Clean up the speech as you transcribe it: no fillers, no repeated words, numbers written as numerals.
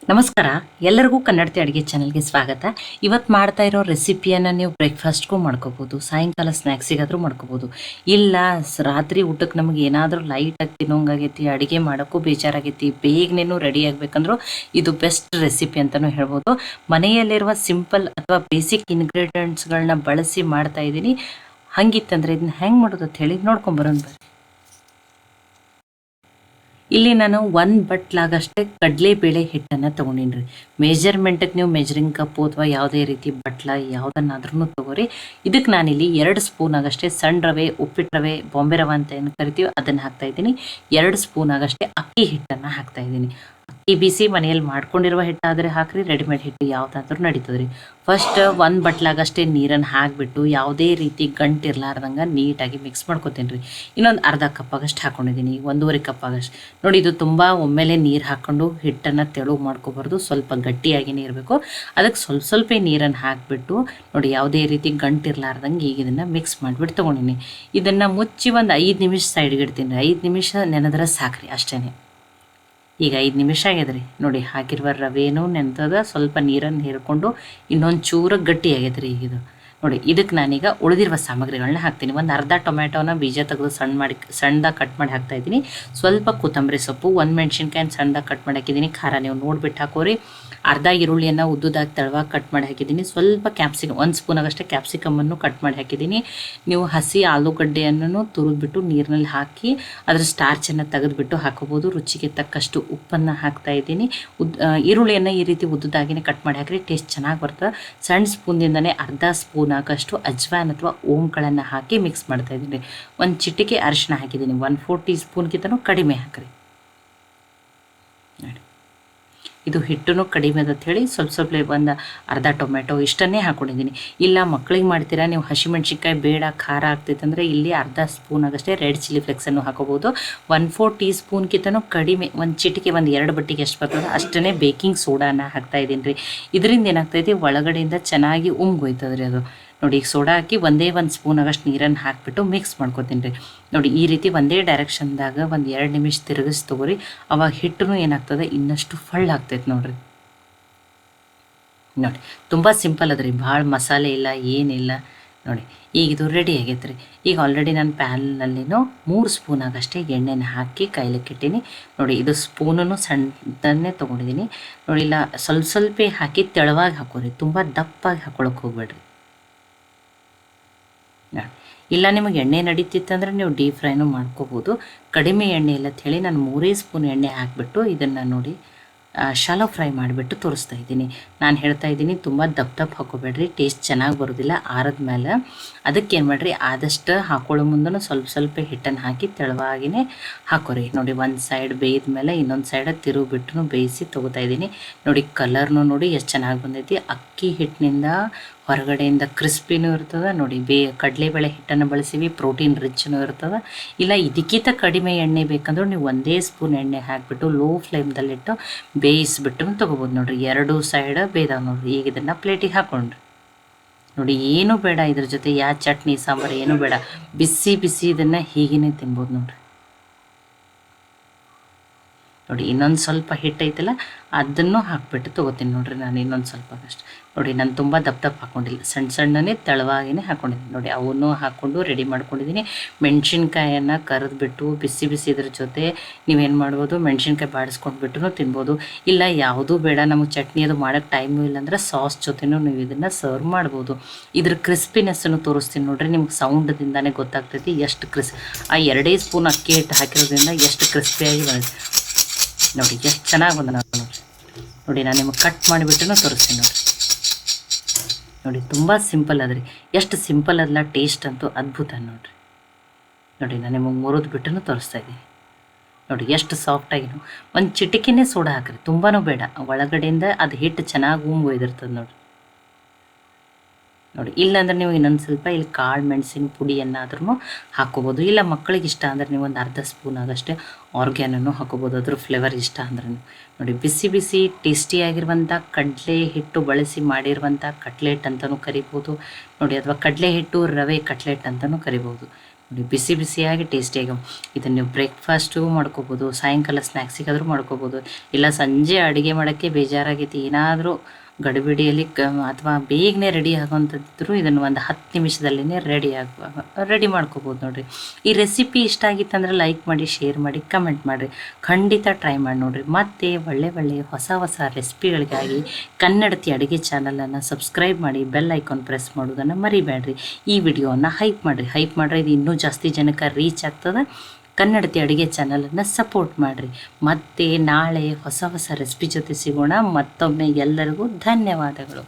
ನಮಸ್ಕಾರ. ಎಲ್ಲರಿಗೂ ಕನ್ನಡತಿ ಅಡುಗೆ ಚಾನಲ್ಗೆ ಸ್ವಾಗತ. ಇವತ್ತು ಮಾಡ್ತಾ ಇರೋ ರೆಸಿಪಿಯನ್ನು ನೀವು ಬ್ರೇಕ್ಫಾಸ್ಟ್ಗೂ ಮಾಡ್ಕೋಬೋದು, ಸಾಯಂಕಾಲ ಸ್ನ್ಯಾಕ್ಸಿಗಾದರೂ ಮಾಡ್ಕೋಬೋದು. ಇಲ್ಲ ರಾತ್ರಿ ಊಟಕ್ಕೆ ನಮಗೆ ಏನಾದರೂ ಲೈಟಾಗಿ ತಿನ್ನೋಂಗಾಗೈತಿ, ಅಡುಗೆ ಮಾಡೋಕ್ಕೂ ಬೇಜಾರಾಗೈತಿ, ಬೇಗನೇನು ರೆಡಿ ಆಗಬೇಕಂದ್ರೂ ಇದು ಬೆಸ್ಟ್ ರೆಸಿಪಿ ಅಂತಲೂ ಹೇಳ್ಬೋದು. ಮನೆಯಲ್ಲಿರುವ ಸಿಂಪಲ್ ಅಥವಾ ಬೇಸಿಕ್ ಇಂಗ್ರೀಡಿಯೆಂಟ್ಸ್ಗಳನ್ನ ಬಳಸಿ ಮಾಡ್ತಾ ಇದ್ದೀನಿ. ಹಂಗಿತ್ತಂದರೆ ಇದನ್ನ ಹೆಂಗೆ ಮಾಡೋದು ಅಂತ ಹೇಳಿ ನೋಡ್ಕೊಂಬರೋಣ ಬರ್ರಿ. ಇಲ್ಲಿ ನಾನು 1 ಬಟ್ಲಾಗಷ್ಟೇ ಕಡಲೆಬೇಳೆ ಹಿಟ್ಟನ್ನು ತೊಗೊಂಡಿನಿ. ಮೆಜರ್ಮೆಂಟಿಗೆ ನೀವು ಮೆಜರಿಂಗ್ ಕಪ್ಪು ಅಥವಾ ಯಾವುದೇ ರೀತಿ ಬಟ್ಲ ಯಾವುದನ್ನಾದ್ರೂ ತೊಗೋರಿ. ಇದಕ್ಕೆ ನಾನಿಲ್ಲಿ 2 ಸ್ಪೂನ್ ಆಗಷ್ಟೇ ಸಣ್ಣ ರವೆ, ಉಪ್ಪಿಟ್ಟು ರವೆ, ಬಾಂಬೆ ರವೆ ಅಂತ ಏನು ಕರಿತೀವಿ ಅದನ್ನು ಹಾಕ್ತಾಯಿದ್ದೀನಿ. 2 ಸ್ಪೂನ್ ಆಗಷ್ಟೇ ಅಕ್ಕಿ ಹಿಟ್ಟನ್ನು ಹಾಕ್ತಾಯಿದ್ದೀನಿ. ಅಕ್ಕಿ ಬಿಸಿ ಮನೆಯಲ್ಲಿ ಮಾಡ್ಕೊಂಡಿರುವ ಹಿಟ್ಟಾದರೆ ಹಾಕ್ರಿ, ರೆಡಿಮೇಡ್ ಹಿಟ್ಟು ಯಾವುದಾದ್ರೂ ನಡೀತದ್ರಿ. ಫಸ್ಟ್ 1 ಬಟ್ಲಾಗಷ್ಟೇ ನೀರನ್ನು ಹಾಕಿಬಿಟ್ಟು ಯಾವುದೇ ರೀತಿ ಗಂಟು ಇರಲಾರ್ದಂಗೆ ನೀಟಾಗಿ ಮಿಕ್ಸ್ ಮಾಡ್ಕೊತೀನಿ ರೀ. ಇನ್ನೊಂದು ಅರ್ಧ ಕಪ್ ಆಗಷ್ಟು ಹಾಕ್ಕೊಂಡಿದ್ದೀನಿ, 1.5 ಕಪ್ ಆಗಷ್ಟು. ನೋಡಿ, ಇದು ತುಂಬ ಒಮ್ಮೆಲೆ ನೀರು ಹಾಕ್ಕೊಂಡು ಹಿಟ್ಟನ್ನು ತೆಳುವು ಮಾಡ್ಕೊಬಾರ್ದು, ಸ್ವಲ್ಪ ಗಟ್ಟಿಯಾಗಿನೇ ಇರಬೇಕು. ಅದಕ್ಕೆ ಸ್ವಲ್ಪ ನೀರನ್ನು ಹಾಕಿಬಿಟ್ಟು ನೋಡಿ ಯಾವುದೇ ರೀತಿ ಗಂಟು ಇರಲಾರ್ದಂಗೆ ಈಗ ಇದನ್ನು ಮಿಕ್ಸ್ ಮಾಡಿಬಿಟ್ಟು ತೊಗೊಂಡಿನಿ. ಇದನ್ನು ಮುಚ್ಚಿ ಒಂದು 5 ನಿಮಿಷ ಸೈಡ್ಗೆ ಇಡ್ತೀನಿ. 5 ನಿಮಿಷ ನೆನೆದ್ರೆ ಸಾಕ್ರಿ, ಅಷ್ಟೇ. ಈಗ 5 ನಿಮಿಷ ಆಗ್ಯದ್ರಿ. ನೋಡಿ, ಹಾಕಿರುವ ರವೇನೂ ನೆನೆದದ, ಸ್ವಲ್ಪ ನೀರನ್ನು ಹೀರ್ಕೊಂಡು ಇನ್ನೊಂದು ಚೂರು ಗಟ್ಟಿ ಆಗ್ಯದ್ರಿ ಈಗಿದು. ನೋಡಿ, ಇದಕ್ಕೆ ನಾನೀಗ ಉಳಿದಿರುವ ಸಾಮಗ್ರಿಗಳನ್ನ ಹಾಕ್ತೀನಿ. ಒಂದು ಅರ್ಧ ಟೊಮ್ಯಾಟೋನ ಬೀಜ ತೆಗೆದು ಸಣ್ಣದಾಗಿ ಕಟ್ ಮಾಡಿ ಹಾಕ್ತಾಯಿದ್ದೀನಿ. ಸ್ವಲ್ಪ ಕೊತ್ತಂಬರಿ ಸೊಪ್ಪು, 1 ಮೆಣಸಿನ್ಕಾಯಿನ ಸಣ್ಣದಾಗಿ ಕಟ್ ಮಾಡಿ ಹಾಕಿದ್ದೀನಿ. ಖಾರ ನೀವು ನೋಡಿಬಿಟ್ಟು ಹಾಕೋರಿ. ಅರ್ಧ ಈರುಳ್ಳಿಯನ್ನು ಉದ್ದುದಾಗಿ ತೆಳುವಾಗಿ ಕಟ್ ಮಾಡಿ ಹಾಕಿದ್ದೀನಿ. ಸ್ವಲ್ಪ ಕ್ಯಾಪ್ಸಿಕಮ್, 1 ಸ್ಪೂನ್ ಆಗಷ್ಟೇ ಕ್ಯಾಪ್ಸಿಕಮನ್ನು ಕಟ್ ಮಾಡಿ ಹಾಕಿದ್ದೀನಿ. ನೀವು ಹಸಿ ಆಲೂಗಡ್ಡೆಯನ್ನು ತುರಿದ್ಬಿಟ್ಟು ನೀರಿನಲ್ಲಿ ಹಾಕಿ ಅದರ ಸ್ಟಾರ್ಚನ್ನು ತೆಗೆದುಬಿಟ್ಟು ಹಾಕೋಬೋದು. ರುಚಿಗೆ ತಕ್ಕಷ್ಟು ಉಪ್ಪನ್ನು ಹಾಕ್ತಾಯಿದ್ದೀನಿ. ಈರುಳ್ಳಿಯನ್ನು ಈ ರೀತಿ ಉದ್ದುದಾಗಿನೇ ಕಟ್ ಮಾಡಿ ಹಾಕಿರಿ, ಟೇಸ್ಟ್ ಚೆನ್ನಾಗಿ ಬರ್ತದೆ. ಸಣ್ಣ ಸ್ಪೂನ್ದಿಂದನೇ ಅರ್ಧ ಸ್ಪೂನ್ ಆಗಷ್ಟು ಅಜ್ವಾನ್ ಅಥವಾ ಓಂಕಾಳನ್ನು ಹಾಕಿ ಮಿಕ್ಸ್ ಮಾಡ್ತಾ ಇದ್ದೀನಿ. 1 ಚಿಟಿಕೆ ಅರಿಶಿನ ಹಾಕಿದ್ದೀನಿ. 1/4 ಟೀ ಸ್ಪೂನ್ಗಿಂತನೂ ಕಡಿಮೆ ಹಾಕಿರಿ. ನೋಡಿ, ಇದು ಹಿಟ್ಟು ಕಡಿಮೆ ಅಂತ ಹೇಳಿ ಸ್ವಲ್ಪ ಒಂದು ಅರ್ಧ ಟೊಮೆಟೊ ಇಷ್ಟನ್ನೇ ಹಾಕ್ಕೊಂಡಿದ್ದೀನಿ. ಇಲ್ಲ ಮಕ್ಕಳಿಗೆ ಮಾಡ್ತೀರಾ ನೀವು, ಹಸಿಮೆಣ್ಸಿನ್ಕಾಯಿ ಬೇಡ ಖಾರ ಆಗ್ತೈತಂದರೆ ಇಲ್ಲಿ ಅರ್ಧ ಸ್ಪೂನ್ ಆಗಷ್ಟೇ ರೆಡ್ ಚಿಲ್ಲಿ ಫ್ಲೆಕ್ಸನ್ನು ಹಾಕೋಬೋದು. 1/4 ಟೀ ಸ್ಪೂನ್ಗಿಂತನೂ ಕಡಿಮೆ, 1 ಚಿಟಿಕೆ, 2 ಬಟ್ಟಿಗೆ ಎಷ್ಟು ಬರ್ತದೆ ಅಷ್ಟೇ ಬೇಕಿಂಗ್ ಸೋಡಾನ ಹಾಕ್ತಾಯಿದ್ದೀನಿ ರೀ. ಇದರಿಂದ ಏನಾಗ್ತೈತಿ, ಒಳಗಡೆಯಿಂದ ಚೆನ್ನಾಗಿ ಉಮ್ಗೋಯ್ತದೆ ರೀ ಅದು. ನೋಡಿ, ಈಗ ಸೋಡಾ ಹಾಕಿ 1 ಸ್ಪೂನ್ ಆಗಷ್ಟು ನೀರನ್ನು ಹಾಕಿಬಿಟ್ಟು ಮಿಕ್ಸ್ ಮಾಡ್ಕೊತೀನಿ ರೀ. ನೋಡಿ, ಈ ರೀತಿ ಒಂದೇ ಡೈರೆಕ್ಷನ್ದಾಗ 2 ನಿಮಿಷ ತಿರುಗಿಸಿ ತೊಗೊರಿ. ಅವಾಗ ಹಿಟ್ಟು ಏನಾಗ್ತದೆ, ಇನ್ನಷ್ಟು ಫಳ್ಳಾಗ್ತೈತೆ ನೋಡಿರಿ. ನೋಡಿ, ತುಂಬ ಸಿಂಪಲ್ ಅದ್ರಿ, ಭಾಳ ಮಸಾಲೆ ಇಲ್ಲ, ಏನಿಲ್ಲ. ನೋಡಿ, ಈಗ ಇದು ರೆಡಿ ಆಗೈತೆ ರೀ. ಈಗ ಆಲ್ರೆಡಿ ನಾನು ಪ್ಯಾನ್ನಲ್ಲಿನೂ 3 ಸ್ಪೂನ್ ಆಗಷ್ಟೇ ಎಣ್ಣೆನ ಹಾಕಿ ಕಾಯ್ಲಿಕ್ಕೆ ಇಟ್ಟೀನಿ. ನೋಡಿ, ಇದು ಸ್ಪೂನನ್ನು ಸಣ್ಣದನ್ನೇ ತೊಗೊಂಡಿದ್ದೀನಿ. ನೋಡಿ, ಇಲ್ಲ ಸ್ವಲ್ಪ ಹಾಕಿ ತೆಳುವಾಗಿ ಹಾಕೋರಿ, ತುಂಬ ದಪ್ಪಾಗಿ ಹಾಕೊಳಕ್ಕೆ ಹೋಗ್ಬೇಡ್ರಿ. ಇಲ್ಲ ನಿಮಗೆ ಎಣ್ಣೆ ನಡೀತಿತ್ತಂದ್ರೆ ನೀವು ಡೀಪ್ ಫ್ರೈನೂ ಮಾಡ್ಕೋಬೋದು. ಕಡಿಮೆ ಎಣ್ಣೆ ಇಲ್ಲ ಅಂತ ಹೇಳಿ ನಾನು 3 ಸ್ಪೂನ್ ಎಣ್ಣೆ ಹಾಕಿಬಿಟ್ಟು ಇದನ್ನು ನೋಡಿ ಶಾಲೋ ಫ್ರೈ ಮಾಡಿಬಿಟ್ಟು ತೋರಿಸ್ತಾ ಇದ್ದೀನಿ. ನಾನು ಹೇಳ್ತಾ ಇದ್ದೀನಿ, ತುಂಬ ದಪ್ಪ ಹಾಕೋಬೇಡ್ರಿ, ಟೇಸ್ಟ್ ಚೆನ್ನಾಗಿ ಬರೋದಿಲ್ಲ ಆರದ ಮೇಲೆ. ಅದಕ್ಕೆ ಏನು ಮಾಡಿರಿ, ಆದಷ್ಟು ಹಾಕೊಳ್ಳೋ ಮುಂದೂ ಸ್ವಲ್ಪ ಹಿಟ್ಟನ್ನು ಹಾಕಿ ತೆಳುವಾಗಿನೇ ಹಾಕೋರಿ. ನೋಡಿ, ಒಂದು ಸೈಡ್ ಬೇಯ್ದ ಮೇಲೆ ಇನ್ನೊಂದು ಸೈಡ್ ತಿರುಗಿಬಿಟ್ಟು ಬೇಯಿಸಿ ತೊಗೋತಾ ಇದ್ದೀನಿ. ನೋಡಿ, ಕಲರ್ನು ನೋಡಿ ಎಷ್ಟು ಚೆನ್ನಾಗಿ ಬಂದೈತಿ. ಅಕ್ಕಿ ಹಿಟ್ಟಿನಿಂದ ಹೊರಗಡೆಯಿಂದ ಕ್ರಿಸ್ಪಿನೂ ಇರ್ತದೆ. ನೋಡಿ, ಕಡಲೆಬೇಳೆ ಹಿಟ್ಟನ್ನು ಬಳಸಿವಿ, ಪ್ರೋಟೀನ್ ರಿಚ್ನೂ ಇರ್ತದೆ. ಇಲ್ಲ ಇದಕ್ಕಿಂತ ಕಡಿಮೆ ಎಣ್ಣೆ ಬೇಕಂದ್ರೆ ನೀವು 1 ಸ್ಪೂನ್ ಎಣ್ಣೆ ಹಾಕಿಬಿಟ್ಟು ಲೋ ಫ್ಲೇಮ್ದಲ್ಲಿಟ್ಟು ಬೇಯಿಸ್ಬಿಟ್ಟು ತೊಗೋಬೋದು. ನೋಡಿರಿ, 2 ಸೈಡ್ ಬೇಯ್ದಾವೆ ನೋಡಿರಿ. ಈಗ ಇದನ್ನು ಪ್ಲೇಟಿಗೆ ಹಾಕ್ಕೊಂಡ್ರಿ. ನೋಡಿ, ಏನೂ ಬೇಡ ಇದ್ರ ಜೊತೆ, ಯಾವ ಚಟ್ನಿ ಸಾಂಬಾರು ಏನೂ ಬೇಡ, ಬಿಸಿ ಇದನ್ನು ಹೀಗೇ ತಿನ್ಬೋದು ನೋಡಿರಿ. ನೋಡಿ, ಇನ್ನೊಂದು ಸ್ವಲ್ಪ ಹಿಟ್ಟು ಐತಲ್ಲ ಅದನ್ನು ಹಾಕ್ಬಿಟ್ಟು ತೊಗೋತೀನಿ ನೋಡಿರಿ. ನಾನು ಇನ್ನೊಂದು ಸ್ವಲ್ಪ ಆಗಷ್ಟು. ನೋಡಿ, ನಾನು ತುಂಬ ದಪ್ಪ ಹಾಕ್ಕೊಂಡಿಲ್ಲ, ಸಣ್ಣನೇ ತೆಳುವಾಗಿನೇ ಹಾಕ್ಕೊಂಡಿದ್ದೀನಿ. ನೋಡಿ, ಅವನ್ನೂ ಹಾಕ್ಕೊಂಡು ರೆಡಿ ಮಾಡ್ಕೊಂಡಿದ್ದೀನಿ. ಮೆಣಸಿನ್ಕಾಯನ್ನು ಕರೆದ್ಬಿಟ್ಟು ಬಿಸಿ ಇದ್ರ ಜೊತೆ ನೀವೇನು ಮಾಡ್ಬೋದು, ಮೆಣಸಿನ್ಕಾಯಿ ಬಾಡಿಸ್ಕೊಂಡ್ಬಿಟ್ಟು ತಿನ್ಬೋದು. ಇಲ್ಲ ಯಾವುದೂ ಬೇಡ, ನಮಗೆ ಚಟ್ನಿ ಅದು ಮಾಡೋಕ್ಕೆ ಟೈಮು ಇಲ್ಲಾಂದ್ರೆ ಸಾಸ್ ಜೊತೆನೂ ನೀವು ಇದನ್ನು ಸರ್ವ್ ಮಾಡ್ಬೋದು. ಇದ್ರ ಕ್ರಿಸ್ಪಿನೆಸ್ಸನ್ನು ತೋರಿಸ್ತೀನಿ ನೋಡಿರಿ. ನಿಮ್ಗೆ ಸೌಂಡ್ದಿಂದನೇ ಗೊತ್ತಾಗ್ತೈತಿ ಎಷ್ಟು ಆ 2 ಸ್ಪೂನ್ ಅಕ್ಕಿ ಹಿಟ್ಟು ಹಾಕಿರೋದ್ರಿಂದ ಎಷ್ಟು ಕ್ರಿಸ್ಪಿಯಾಗಿ ಬಂದಿದೆ. ನೋಡಿ, ಎಷ್ಟು ಚೆನ್ನಾಗಿ ಬಂದ ನೋಡಿ. ನಾನು ನಿಮಗೆ ಕಟ್ ಮಾಡಿಬಿಟ್ಟು ತೋರಿಸ್ತೀನಿ ನೋಡಿರಿ. ನೋಡಿ, ತುಂಬ ಸಿಂಪಲ್ ಅದ್ರಿ. ಎಷ್ಟು ಸಿಂಪಲ್ ಅದಲ್ಲ, ಟೇಸ್ಟ್ ಅಂತೂ ಅದ್ಭುತ ನೋಡಿರಿ. ನೋಡಿ, ನಾನು ನಿಮಗೆ ಮುರಿದ್ಬಿಟ್ಟು ತೋರಿಸ್ತಾ ಇದ್ದೀನಿ. ನೋಡಿ, ಎಷ್ಟು ಸಾಫ್ಟಾಗಿನೂ. 1 ಚಿಟಿಕೆನೇ ಸೋಡಾ ಹಾಕ್ರಿ, ತುಂಬಾ ಬೇಡ. ಒಳಗಡೆಯಿಂದ ಅದು ಹಿಟ್ಟು ಚೆನ್ನಾಗಿ ಒಯ್ದಿರ್ತದೆ ನೋಡಿ. ನೋಡಿ, ಇಲ್ಲಾಂದ್ರೆ ನೀವು ಇನ್ನೊಂದು ಸ್ವಲ್ಪ ಇಲ್ಲಿ ಕಾಳು ಮೆಣಸಿನ ಪುಡಿಯನ್ನಾದ್ರೂ ಹಾಕ್ಕೋಬೋದು. ಇಲ್ಲ ಮಕ್ಕಳಿಗೆ ಇಷ್ಟ ಅಂದರೆ ನೀವು ಒಂದು ಅರ್ಧ ಸ್ಪೂನ್ ಆಗಷ್ಟೇ ಆರ್ಗ್ಯಾನನ್ನು ಹಾಕೋಬೋದು, ಅದ್ರ ಫ್ಲೇವರ್ ಇಷ್ಟ ಅಂದ್ರೆ. ನೋಡಿ, ಬಿಸಿ ಟೇಸ್ಟಿಯಾಗಿರುವಂಥ ಕಡಲೆ ಹಿಟ್ಟು ಬಳಸಿ ಮಾಡಿರುವಂಥ ಕಟ್ಲೆಟ್ ಅಂತಲೂ ಕರಿಬೋದು ನೋಡಿ, ಅಥವಾ ಕಡಲೆ ಹಿಟ್ಟು ರವೆ ಕಟ್ಲೆಟ್ ಅಂತಲೂ ಕರಿಬೋದು. ನೋಡಿ ಬಿಸಿ ಬಿಸಿಯಾಗಿ ಟೇಸ್ಟಿಯಾಗಿ ಇದನ್ನು ನೀವು ಬ್ರೇಕ್ಫಾಸ್ಟಿಗೂ ಮಾಡ್ಕೋಬೋದು, ಸಾಯಂಕಾಲ ಸ್ನ್ಯಾಕ್ಸಿಗಾದರೂ ಮಾಡ್ಕೋಬೋದು, ಇಲ್ಲ ಸಂಜೆ ಅಡುಗೆ ಮಾಡೋಕ್ಕೆ ಬೇಜಾರಾಗೈತಿ ಏನಾದರೂ ಗಡಿಬಿಡಿಯಲ್ಲಿ ಅಥವಾ ಬೇಗನೆ ರೆಡಿ ಆಗೋವಂಥದ್ದಿದ್ರು ಇದನ್ನು ಒಂದು 10 ನಿಮಿಷದಲ್ಲೇ ರೆಡಿ ಮಾಡ್ಕೋಬೋದು ನೋಡಿರಿ. ಈ ರೆಸಿಪಿ ಇಷ್ಟ ಆಗಿತ್ತಂದ್ರೆ ಲೈಕ್ ಮಾಡಿ, ಶೇರ್ ಮಾಡಿ, ಕಮೆಂಟ್ ಮಾಡಿರಿ. ಖಂಡಿತ ಟ್ರೈ ಮಾಡಿ ನೋಡಿರಿ. ಮತ್ತು ಒಳ್ಳೆಯ ಹೊಸ ರೆಸಿಪಿಗಳಿಗಾಗಿ ಕನ್ನಡತಿ ಅಡುಗೆ ಚಾನಲನ್ನು ಸಬ್ಸ್ಕ್ರೈಬ್ ಮಾಡಿ, ಬೆಲ್ ಐಕಾನ್ ಪ್ರೆಸ್ ಮಾಡೋದನ್ನು ಮರಿಬೇಡ್ರಿ. ಈ ವಿಡಿಯೋವನ್ನು ಹೈಪ್ ಮಾಡಿರಿ ಇದು ಇನ್ನೂ ಜಾಸ್ತಿ ಜನಕ್ಕೆ ರೀಚ್ ಆಗ್ತದೆ. ಕನ್ನಡತಿ ಅಡುಗೆ ಚಾನಲನ್ನು ಸಪೋರ್ಟ್ ಮಾಡಿರಿ. ಮತ್ತೆ ನಾಳೆ ಹೊಸ ರೆಸಿಪಿ ಜೊತೆ ಸಿಗೋಣ. ಮತ್ತೊಮ್ಮೆ ಎಲ್ಲರಿಗೂ ಧನ್ಯವಾದಗಳು.